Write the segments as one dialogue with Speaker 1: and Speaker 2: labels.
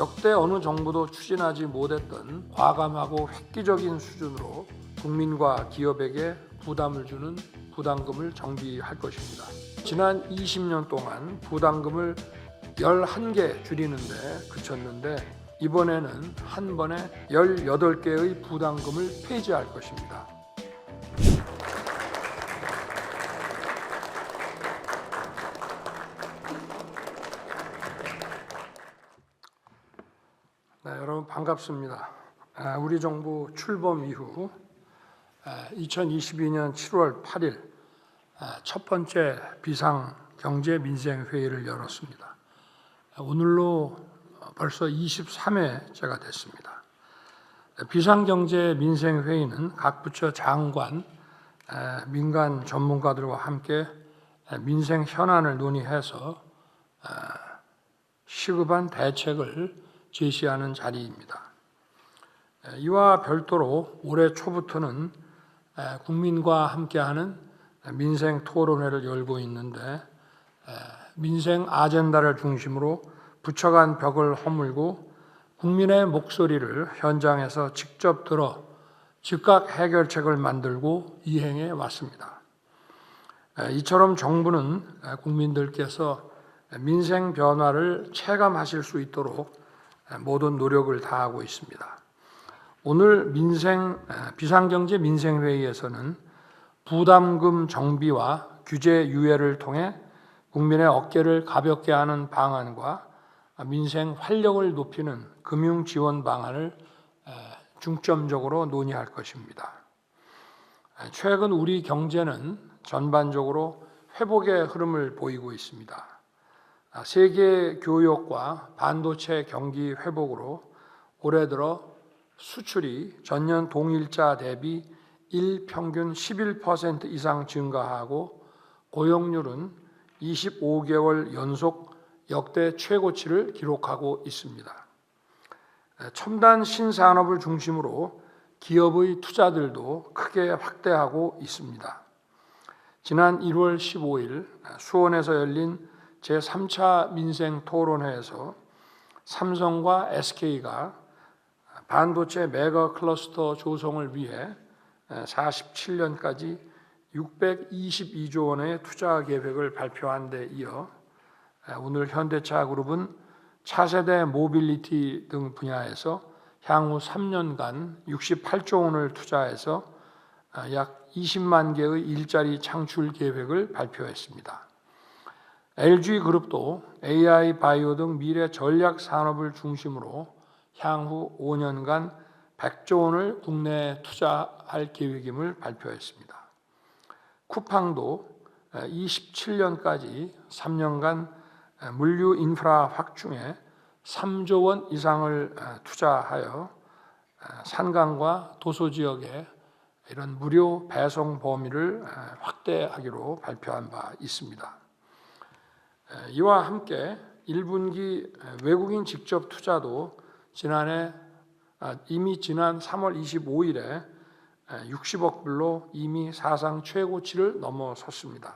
Speaker 1: 역대 어느 정부도 추진하지 못했던 과감하고 획기적인 수준으로 국민과 기업에게 부담을 주는 부담금을 정비할 것입니다. 지난 20년 동안 부담금을 11개 줄이는데 그쳤는데 이번에는 한 번에 18개의 부담금을 폐지할 것입니다. 네, 여러분 반갑습니다. 우리 정부 출범 이후 2022년 7월 8일 첫 번째 비상경제민생회의를 열었습니다. 오늘로 벌써 23회째가 됐습니다. 비상경제민생회의는 각 부처 장관, 민간 전문가들과 함께 민생 현안을 논의해서 시급한 대책을 제시하는 자리입니다. 이와 별도로 올해 초부터는 국민과 함께하는 민생 토론회를 열고 있는데 민생 아젠다를 중심으로 부처 간 벽을 허물고 국민의 목소리를 현장에서 직접 들어 즉각 해결책을 만들고 이행해 왔습니다. 이처럼 정부는 국민들께서 민생 변화를 체감하실 수 있도록 모든 노력을 다하고 있습니다. 오늘 비상경제 민생회의에서는 부담금 정비와 규제 유예를 통해 국민의 어깨를 가볍게 하는 방안과 민생 활력을 높이는 금융 지원 방안을 중점적으로 논의할 것입니다. 최근 우리 경제는 전반적으로 회복의 흐름을 보이고 있습니다. 세계 교역과 반도체 경기 회복으로 올해 들어 수출이 전년 동일자 대비 일평균 11% 이상 증가하고 고용률은 25개월 연속 역대 최고치를 기록하고 있습니다. 첨단 신산업을 중심으로 기업의 투자들도 크게 확대하고 있습니다. 지난 1월 15일 수원에서 열린 제3차 민생토론회에서 삼성과 SK가 반도체 메가 클러스터 조성을 위해 47년까지 622조 원의 투자 계획을 발표한 데 이어 오늘 현대차 그룹은 차세대 모빌리티 등 분야에서 향후 3년간 68조 원을 투자해서 약 20만 개의 일자리 창출 계획을 발표했습니다. LG그룹도 AI, 바이오 등 미래 전략 산업을 중심으로 향후 5년간 100조 원을 국내에 투자할 계획임을 발표했습니다. 쿠팡도 27년까지 3년간 물류 인프라 확충에 3조 원 이상을 투자하여 산간과 도서 지역에 이런 무료 배송 범위를 확대하기로 발표한 바 있습니다. 이와 함께 1분기 외국인 직접 투자도 이미 지난 3월 25일에 60억 불로 이미 사상 최고치를 넘어섰습니다.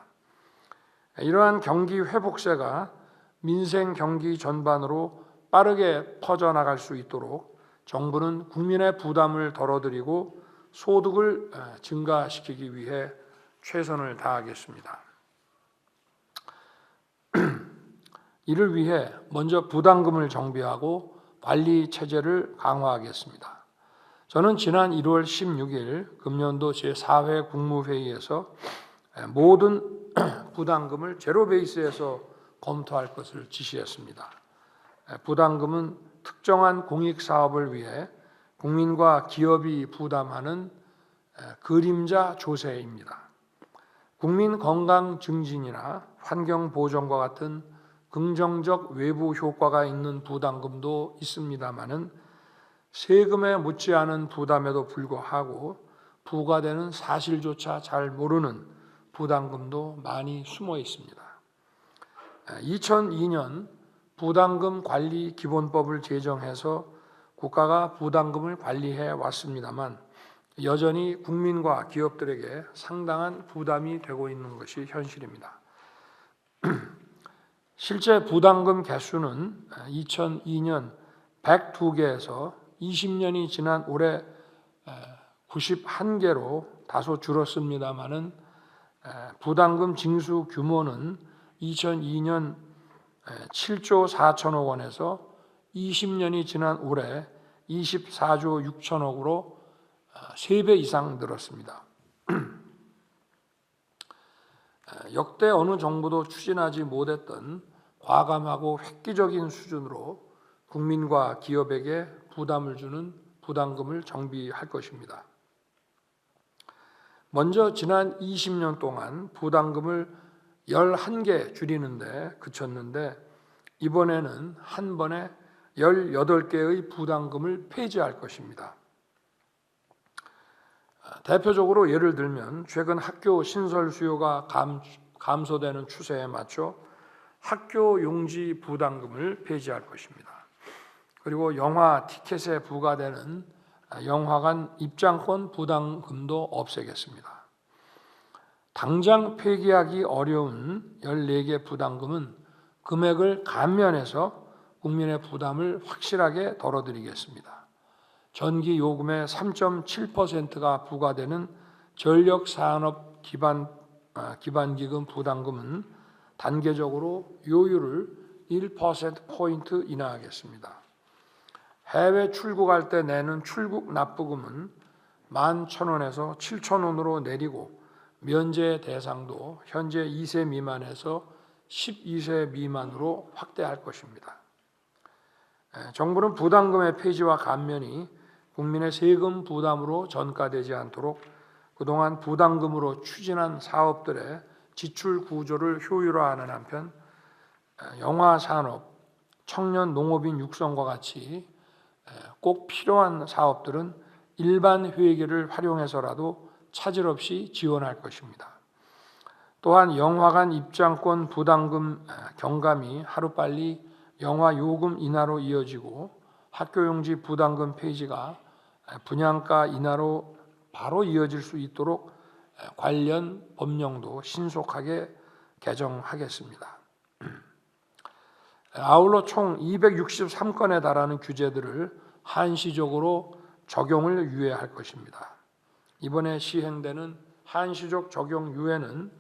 Speaker 1: 이러한 경기 회복세가 민생 경기 전반으로 빠르게 퍼져나갈 수 있도록 정부는 국민의 부담을 덜어드리고 소득을 증가시키기 위해 최선을 다하겠습니다. 이를 위해 먼저 부담금을 정비하고 관리 체제를 강화하겠습니다. 저는 지난 1월 16일 금년도 제4회 국무회의에서 모든 부담금을 제로 베이스에서 검토할 것을 지시했습니다. 부담금은 특정한 공익사업을 위해 국민과 기업이 부담하는 그림자 조세입니다. 국민 건강 증진이나 환경 보전과 같은 긍정적 외부 효과가 있는 부담금도 있습니다마는 세금에 묻지 않은 부담에도 불구하고 부과되는 사실조차 잘 모르는 부담금도 많이 숨어 있습니다. 2002년 부담금 관리 기본법을 제정해서 국가가 부담금을 관리해 왔습니다만 여전히 국민과 기업들에게 상당한 부담이 되고 있는 것이 현실입니다. 실제 부담금 개수는 2002년 102개에서 20년이 지난 올해 91개로 다소 줄었습니다마는 부담금 징수 규모는 2002년 7조 4천억 원에서 20년이 지난 올해 24조 6천억으로 3배 이상 늘었습니다. 역대 어느 정부도 추진하지 못했던 과감하고 획기적인 수준으로 국민과 기업에게 부담을 주는 부담금을 정비할 것입니다. 먼저 지난 20년 동안 부담금을 11개 줄이는데 그쳤는데 이번에는 한 번에 18개의 부담금을 폐지할 것입니다. 대표적으로 예를 들면 최근 학교 신설 수요가 감소되는 추세에 맞춰 학교 용지 부담금을 폐지할 것입니다. 그리고 영화 티켓에 부과되는 영화관 입장권 부담금도 없애겠습니다. 당장 폐기하기 어려운 14개 부담금은 금액을 감면해서 국민의 부담을 확실하게 덜어드리겠습니다. 전기 요금의 3.7%가 부과되는 전력산업 기반기금 부담금은 단계적으로 요율을 1%포인트 인하하겠습니다. 해외 출국할 때 내는 출국 납부금은 11,000원에서 7,000원으로 내리고 면제 대상도 현재 2세 미만에서 12세 미만으로 확대할 것입니다. 정부는 부담금의 폐지와 감면이 국민의 세금 부담으로 전가되지 않도록 그동안 부담금으로 추진한 사업들의 지출 구조를 효율화하는 한편 영화 산업, 청년 농업인 육성과 같이 꼭 필요한 사업들은 일반 회계를 활용해서라도 차질 없이 지원할 것입니다. 또한 영화관 입장권 부담금 경감이 하루빨리 영화 요금 인하로 이어지고 학교용지 부담금 폐지가 분양가 인하로 바로 이어질 수 있도록 관련 법령도 신속하게 개정하겠습니다. 아울러 총 263건에 달하는 규제들을 한시적으로 적용을 유예할 것입니다. 이번에 시행되는 한시적 적용 유예는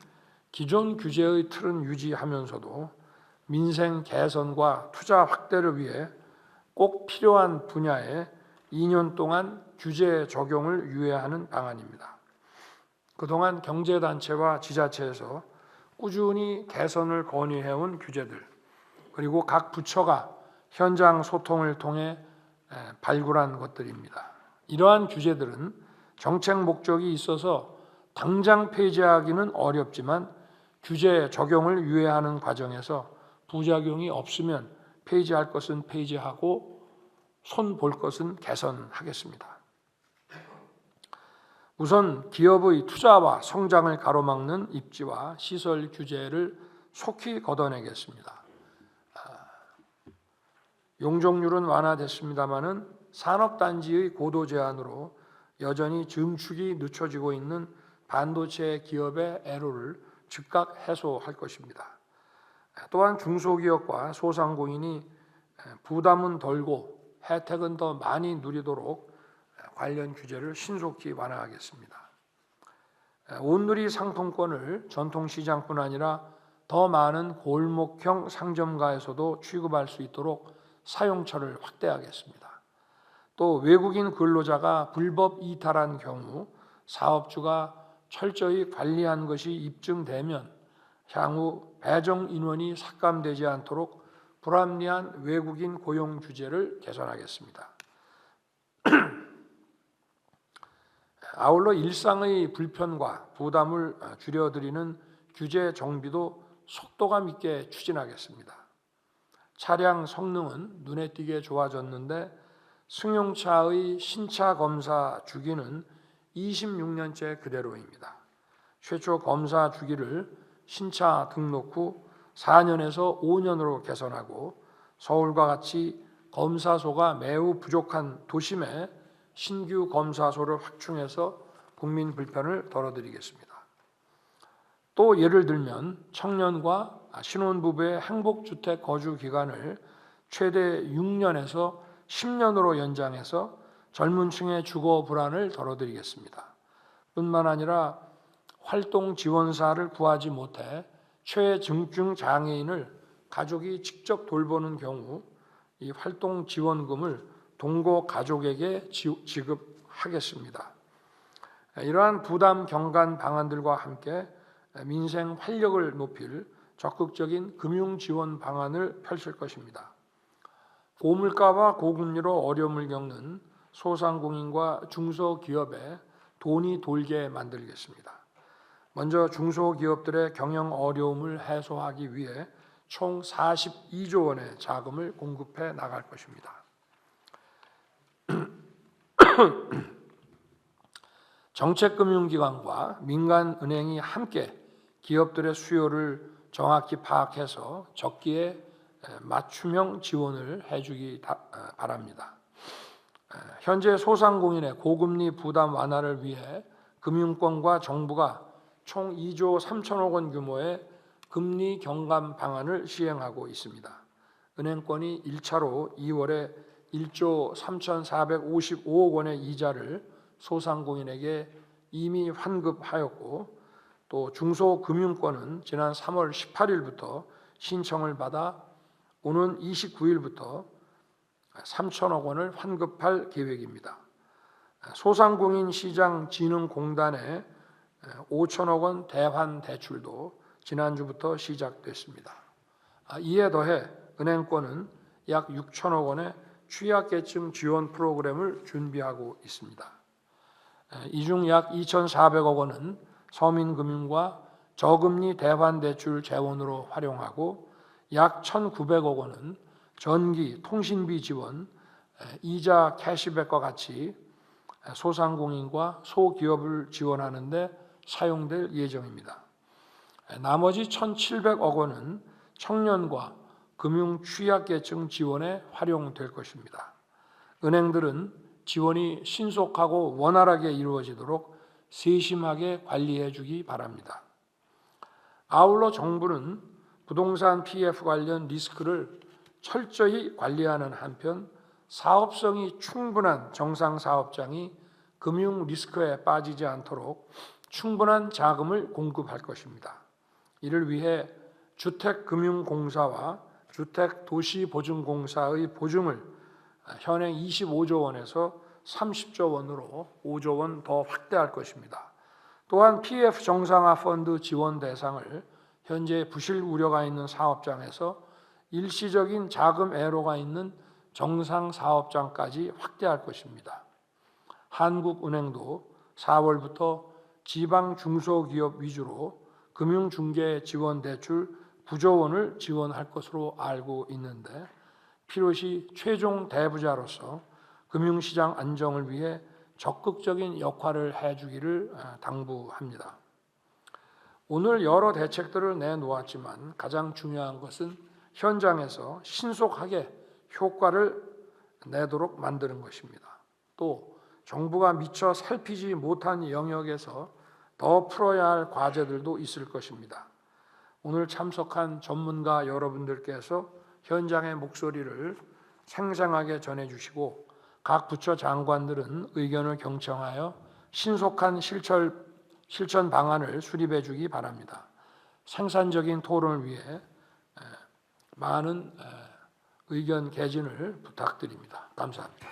Speaker 1: 기존 규제의 틀은 유지하면서도 민생 개선과 투자 확대를 위해 꼭 필요한 분야에 2년 동안 규제 적용을 유예하는 방안입니다. 그동안 경제단체와 지자체에서 꾸준히 개선을 건의해온 규제들 그리고 각 부처가 현장 소통을 통해 발굴한 것들입니다. 이러한 규제들은 정책 목적이 있어서 당장 폐지하기는 어렵지만 규제 적용을 유예하는 과정에서 부작용이 없으면 폐지할 것은 폐지하고 손 볼 것은 개선하겠습니다. 우선 기업의 투자와 성장을 가로막는 입지와 시설 규제를 속히 걷어내겠습니다. 용적률은 완화됐습니다마는 산업단지의 고도 제한으로 여전히 증축이 늦춰지고 있는 반도체 기업의 애로를 즉각 해소할 것입니다. 또한 중소기업과 소상공인이 부담은 덜고 혜택은 더 많이 누리도록 관련 규제를 신속히 완화하겠습니다. 온누리 상품권을 전통시장뿐 아니라 더 많은 골목형 상점가에서도 취급할 수 있도록 사용처를 확대하겠습니다. 또 외국인 근로자가 불법 이탈한 경우 사업주가 철저히 관리한 것이 입증되면 향후 배정 인원이 삭감되지 않도록 불합리한 외국인 고용 규제를 개선하겠습니다. 아울러 일상의 불편과 부담을 줄여드리는 규제 정비도 속도감 있게 추진하겠습니다. 차량 성능은 눈에 띄게 좋아졌는데 승용차의 신차 검사 주기는 26년째 그대로입니다. 최초 검사 주기를 신차 등록 후 4년에서 5년으로 개선하고 서울과 같이 검사소가 매우 부족한 도심에 신규 검사소를 확충해서 국민 불편을 덜어드리겠습니다. 또 예를 들면 청년과 신혼부부의 행복주택 거주 기간을 최대 6년에서 10년으로 연장해서 젊은 층의 주거 불안을 덜어드리겠습니다. 뿐만 아니라 활동 지원사를 구하지 못해 최중증 장애인을 가족이 직접 돌보는 경우 이 활동 지원금을 동거 가족에게 지급하겠습니다. 이러한 부담 경감 방안들과 함께 민생 활력을 높일 적극적인 금융 지원 방안을 펼칠 것입니다. 고물가와 고금리로 어려움을 겪는 소상공인과 중소기업에 돈이 돌게 만들겠습니다. 먼저 중소기업들의 경영 어려움을 해소하기 위해 총 42조 원의 자금을 공급해 나갈 것입니다. 정책금융기관과 민간은행이 함께 기업들의 수요를 정확히 파악해서 적기에 맞춤형 지원을 해주기 바랍니다. 현재 소상공인의 고금리 부담 완화를 위해 금융권과 정부가 총 2조 3천억 원 규모의 금리 경감 방안을 시행하고 있습니다. 은행권이 1차로 2월에 1조 3,455억 원의 이자를 소상공인에게 이미 환급하였고, 또 중소금융권은 지난 3월 18일부터 신청을 받아 오는 29일부터 3천억 원을 환급할 계획입니다. 소상공인 시장 진흥공단의 5천억 원 대환 대출도 지난주부터 시작됐습니다. 이에 더해 은행권은 약 6천억 원의 취약계층 지원 프로그램을 준비하고 있습니다. 이 중 약 2,400억 원은 서민금융과 저금리 대환대출 재원으로 활용하고 약 1,900억 원은 전기, 통신비 지원, 이자 캐시백과 같이 소상공인과 소기업을 지원하는 데 사용될 예정입니다. 나머지 1,700억 원은 청년과 금융 취약계층 지원에 활용될 것입니다. 은행들은 지원이 신속하고 원활하게 이루어지도록 세심하게 관리해 주기 바랍니다. 아울러 정부는 부동산 PF 관련 리스크를 철저히 관리하는 한편 사업성이 충분한 정상사업장이 금융 리스크에 빠지지 않도록 충분한 자금을 공급할 것입니다. 이를 위해 주택금융공사와 주택도시보증공사의 보증을 현행 25조 원에서 30조 원으로 5조 원 더 확대할 것입니다. 또한 PF 정상화 펀드 지원 대상을 현재 부실 우려가 있는 사업장에서 일시적인 자금 애로가 있는 정상 사업장까지 확대할 것입니다. 한국은행도 4월부터 지방 중소기업 위주로 금융중개 지원 대출 9조 원을 지원할 것으로 알고 있는데, 필요시 최종 대부자로서 금융시장 안정을 위해 적극적인 역할을 해주기를 당부합니다. 오늘 여러 대책들을 내놓았지만 가장 중요한 것은 현장에서 신속하게 효과를 내도록 만드는 것입니다. 또 정부가 미처 살피지 못한 영역에서 더 풀어야 할 과제들도 있을 것입니다. 오늘 참석한 전문가 여러분들께서 현장의 목소리를 생생하게 전해주시고 각 부처 장관들은 의견을 경청하여 신속한 실천 방안을 수립해 주기 바랍니다. 생산적인 토론을 위해 많은 의견 개진을 부탁드립니다. 감사합니다.